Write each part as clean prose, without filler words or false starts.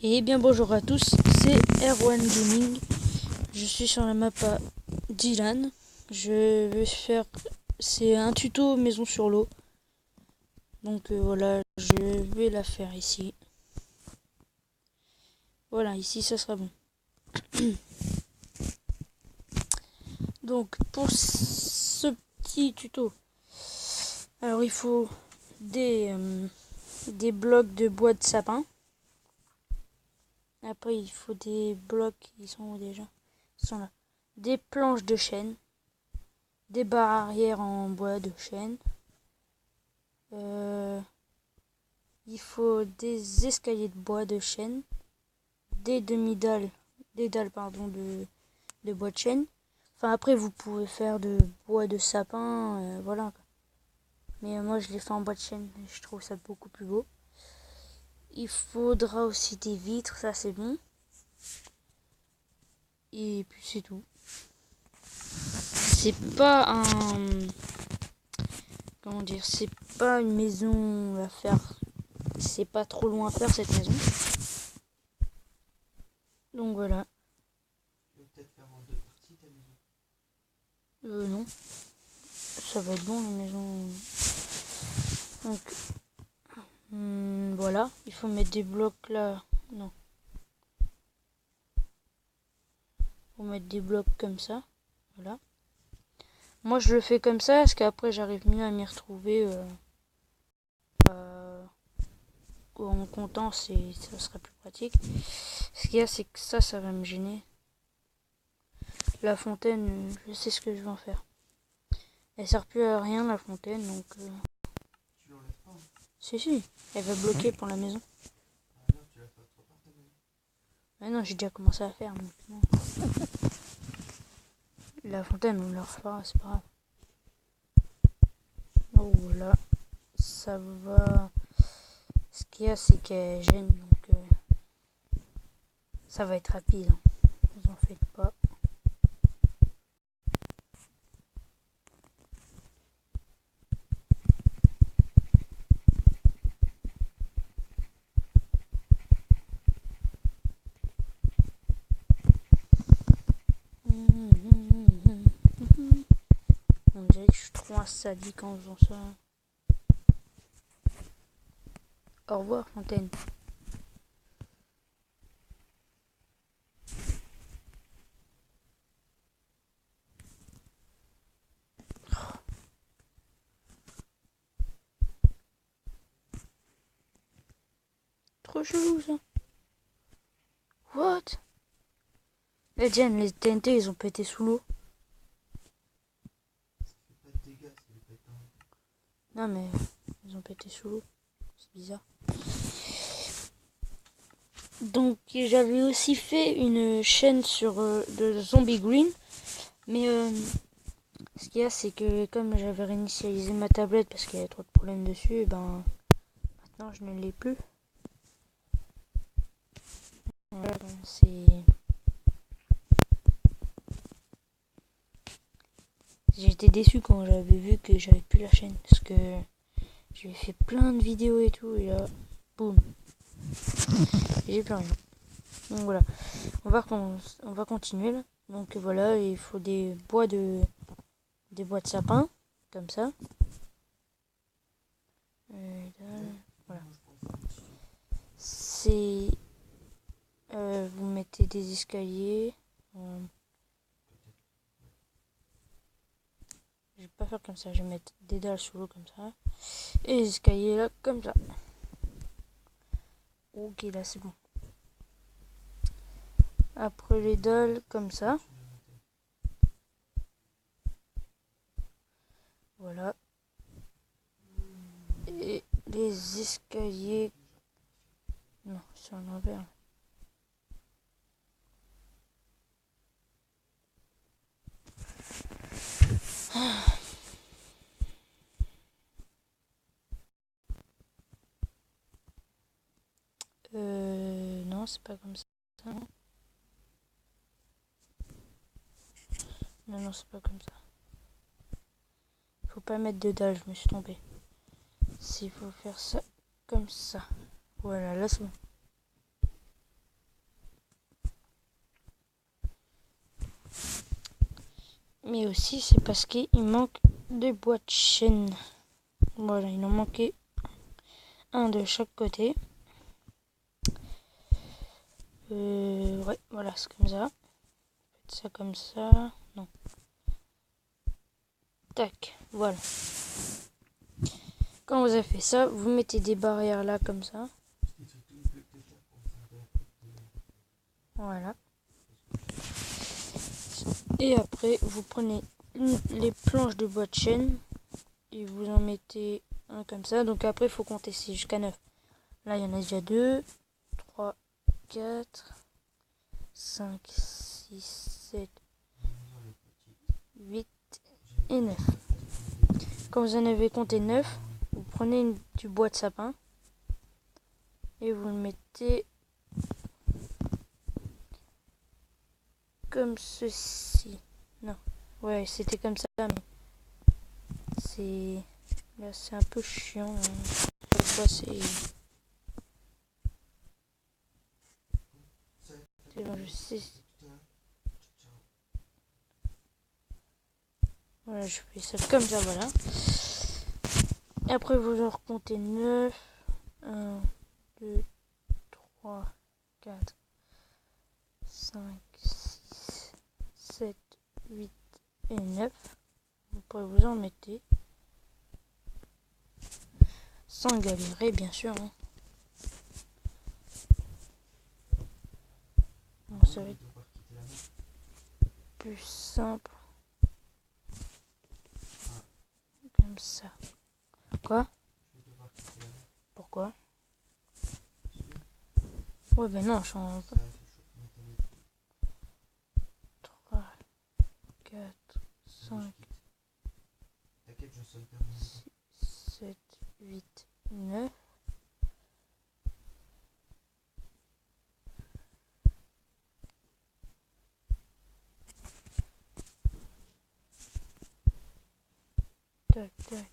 Et bien bonjour à tous, c'est Erwan Gaming. Je suis sur la map à Dylan. Je vais faire... C'est un tuto maison sur l'eau. Donc voilà, je vais la faire ici. Voilà, ici ça sera bon. Donc pour ce petit tuto, alors il faut des blocs de bois de sapin. Après il faut des blocs, ils sont où déjà? Ils sont là. Des planches de chêne, des barres arrière en bois de chêne. Il faut des escaliers de bois de chêne, des dalles de bois de chêne. Enfin après vous pouvez faire de bois de sapin, voilà. Mais moi je l'ai fait en bois de chêne, je trouve ça beaucoup plus beau. Il faudra aussi des vitres, ça c'est bon. Et puis c'est tout. C'est pas un... Comment dire, c'est pas une maison à faire. C'est pas trop loin à faire cette maison. Donc voilà. Tu veux peut-être faire en deux parties ta maison? Non. Ça va être bon la maison. Donc voilà. Il faut mettre des blocs là. Non. Il faut mettre des blocs comme ça. Voilà. Moi je le fais comme ça parce qu'après j'arrive mieux à m'y retrouver. En comptant, ça sera plus pratique. Ce qu'il y a, c'est que ça va me gêner. La fontaine, je sais ce que je vais en faire. Elle sert plus à rien la fontaine, donc... Tu l'enlèves pas, hein? Si, elle va bloquer pour la maison. Ah non, tu la fais trop par ta maison. Mais non, j'ai déjà commencé à faire, donc non. La fontaine, on la refera, c'est pas grave. Oh voilà, ça va... Ce qu'il y a, c'est qu'elle gêne, donc... ça va être rapide, hein. Vous en faites pas. On dirait que je suis trop un sadique en faisant ça. Au revoir, fontaine. Trop chelou ça. What? Eh Jen, les TNT ils ont pété sous l'eau. Ça fait pas de dégâts, ça fait pas de... Non mais ils ont pété sous l'eau. C'est bizarre. Donc j'avais aussi fait une chaîne sur de Zombie Green. Mais ce qu'il y a c'est que comme j'avais réinitialisé ma tablette parce qu'il y avait trop de problèmes dessus, et ben maintenant je ne l'ai plus. Voilà, c'est... J'étais déçu quand j'avais vu que j'avais plus la chaîne parce que j'ai fait plein de vidéos et tout et là, boum, j'ai plus rien. Donc voilà, on va continuer là. Donc voilà, il faut des bois de sapin comme ça. Voilà. C'est vous mettez des escaliers. Je vais pas faire comme ça, je vais mettre des dalles sous l'eau comme ça. Et les escaliers là comme ça. Ok, là c'est bon. Après les dalles comme ça. Voilà. Et les escaliers... Non, c'est en envers. Non, c'est pas comme ça. Non, c'est pas comme ça. Faut pas mettre de dalles, je me suis trompée. S'il faut faire ça comme ça. Voilà, là c'est bon. Mais aussi c'est parce qu'il manque des boîtes chaînes. Voilà, il en manquait un de chaque côté. Ouais, voilà, c'est comme ça. Faites ça comme ça. Non. Tac, voilà. Quand vous avez fait ça, vous mettez des barrières là comme ça. Voilà. Et après, vous prenez les planches de boîte chaîne et vous en mettez un comme ça. Donc après, il faut compter jusqu'à 9. Là, il y en a déjà 2, 3, 4, 5, 6, 7, 8 et 9. Quand vous en avez compté 9, vous prenez du bois de sapin et vous le mettez comme ceci. Non, ouais, c'était comme ça, mais c'est là, c'est un peu chiant. Le bois, c'est bon, je sais. Voilà, je fais ça comme ça, voilà. Et après, vous en recomptez 9. 1, 2, 3, 4, 5, 6, 7, 8 et 9. Vous pourrez vous en mettre. Sans galérer, bien sûr. Hein. Bon, ça va être plus simple. Comme ça. Quoi? Pourquoi? Ouais, ben non, je suis en 3, 4, 5, 6, 7, 8, 9. Tac, tac.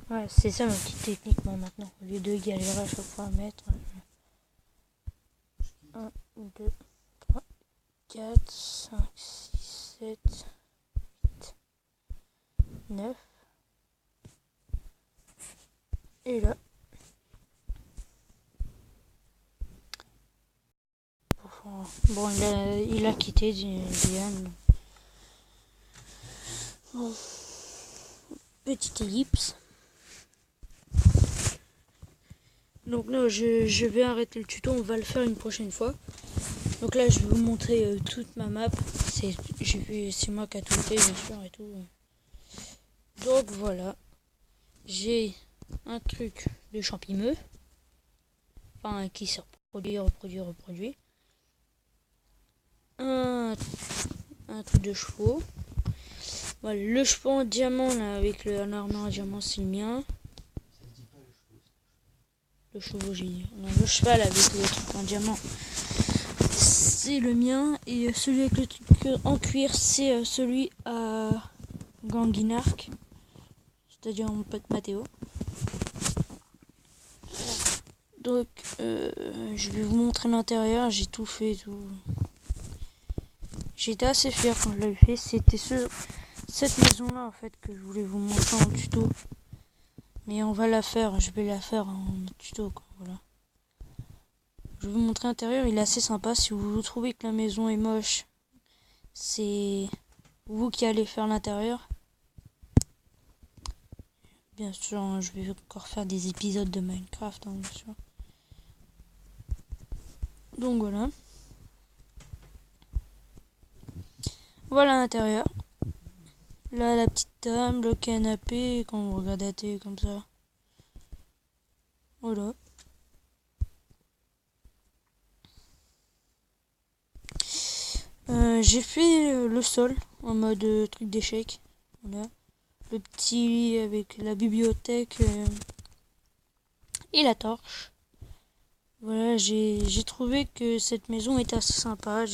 Ouais, c'est ça ma petite technique, moi, maintenant. Au lieu de galérer à chaque fois à mettre. 1, 2, 3, 4, 5, 6, 7, 8, 9. Et là. Bon, il a quitté Diane. Bon. Petite ellipse. Donc là, je vais arrêter le tuto. On va le faire une prochaine fois. Donc là, je vais vous montrer toute ma map. C'est moi qui a tout fait, bien sûr, et tout. Donc voilà. J'ai un truc de champimeux. Enfin, qui se reproduit. Un truc de chevaux. Voilà, le cheval en diamant là, avec l'armure en diamant, c'est le mien. Le chevaux, j'ai dit. Non, le cheval avec le truc en diamant, c'est le mien. Et celui avec le truc en cuir, c'est celui à Ganguinark. C'est-à-dire mon pote Mathéo. Donc, je vais vous montrer l'intérieur. J'ai tout fait, tout. J'étais assez fier quand je l'avais fait. C'était cette maison là en fait que je voulais vous montrer en tuto. Mais on va la faire, je vais la faire en tuto quoi, voilà. Je vais vous montrer l'intérieur, il est assez sympa. Si vous trouvez que la maison est moche, c'est vous qui allez faire l'intérieur. Bien sûr, hein, je vais encore faire des épisodes de Minecraft, hein, bien sûr. Donc voilà. Voilà l'intérieur. Là, la petite table, le canapé, quand on regarde la télé comme ça. Voilà. J'ai fait le sol en mode truc d'échec. Voilà. Le petit lit avec la bibliothèque et la torche. Voilà, j'ai trouvé que cette maison était assez sympa.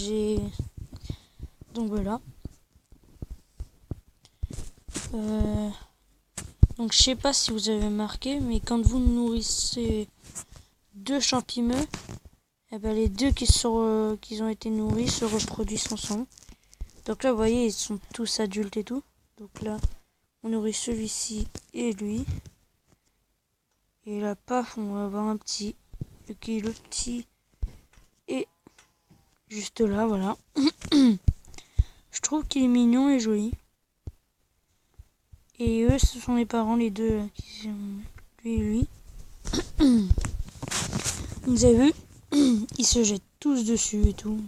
Donc voilà. Donc je sais pas si vous avez remarqué, mais quand vous nourrissez 2 champignons, eh ben, les 2 qui ont été nourris se reproduisent ensemble. Donc là, vous voyez, ils sont tous adultes et tout. Donc là, on nourrit celui-ci et lui. Et là, paf, on va avoir un petit. Le petit est juste là, voilà. Je trouve qu'il est mignon et joli. Et eux, ce sont les parents, les deux, là, qui sont lui et lui. Vous avez vu? Ils se jettent tous dessus et tout.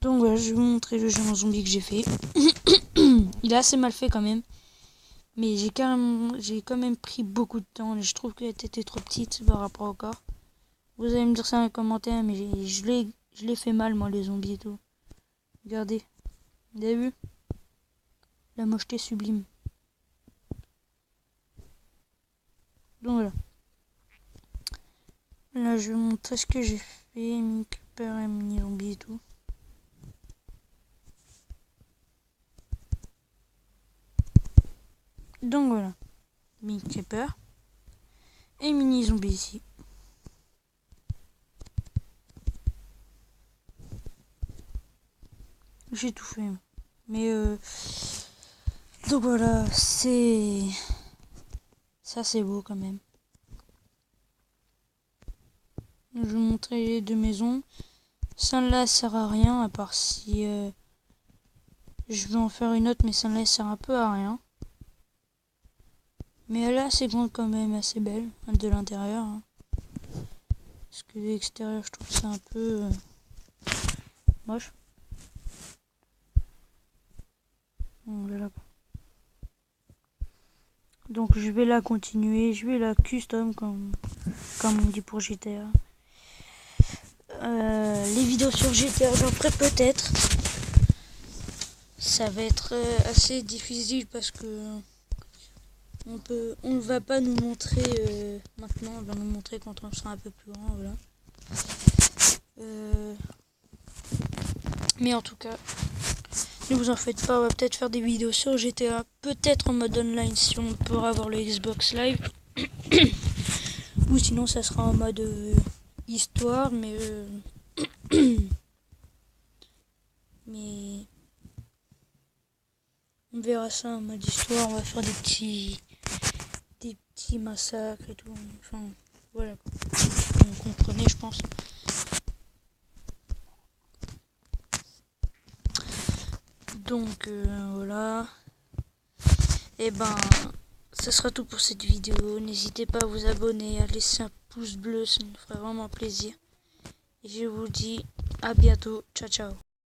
Donc voilà, je vais vous montrer le jeu en zombie que j'ai fait. Il est assez mal fait quand même. Mais j'ai quand même pris beaucoup de temps. Et je trouve qu'elle était trop petite par rapport au corps. Vous allez me dire ça dans les commentaires, mais je l'ai fait mal, moi, les zombies et tout. Regardez. Vous avez vu? La mocheté sublime. Donc voilà. Là, je vais vous montrer ce que j'ai fait. Mini creeper et mini zombie et tout. Donc voilà. Mini creeper. Et mini zombie ici. J'ai tout fait. Mais donc voilà, c'est beau quand même. Je vais vous montrer les 2 maisons. Celle-là sert à rien, à part si je vais en faire une autre, mais celle-là sert un peu à rien. Mais elle est assez grande quand même, assez belle, de l'intérieur. Hein. Parce que de l'extérieur, je trouve ça un peu moche. Voilà. Donc je vais la continuer, je vais la custom comme on dit pour GTA. Les vidéos sur GTA, j'en ferai peut-être. Ça va être assez difficile parce que on ne va pas nous montrer maintenant, on va nous montrer quand on sera un peu plus grand, voilà. Mais en tout cas, ne vous en faites pas, on va peut-être faire des vidéos sur GTA, peut-être en mode online si on pourra avoir le Xbox Live. Ou sinon ça sera en mode histoire, mais on verra ça en mode histoire, on va faire des petits massacres et tout, enfin voilà, vous comprenez je pense. Donc voilà, et ben ce sera tout pour cette vidéo, n'hésitez pas à vous abonner, à laisser un pouce bleu, ça nous ferait vraiment plaisir. Et je vous dis à bientôt, ciao ciao.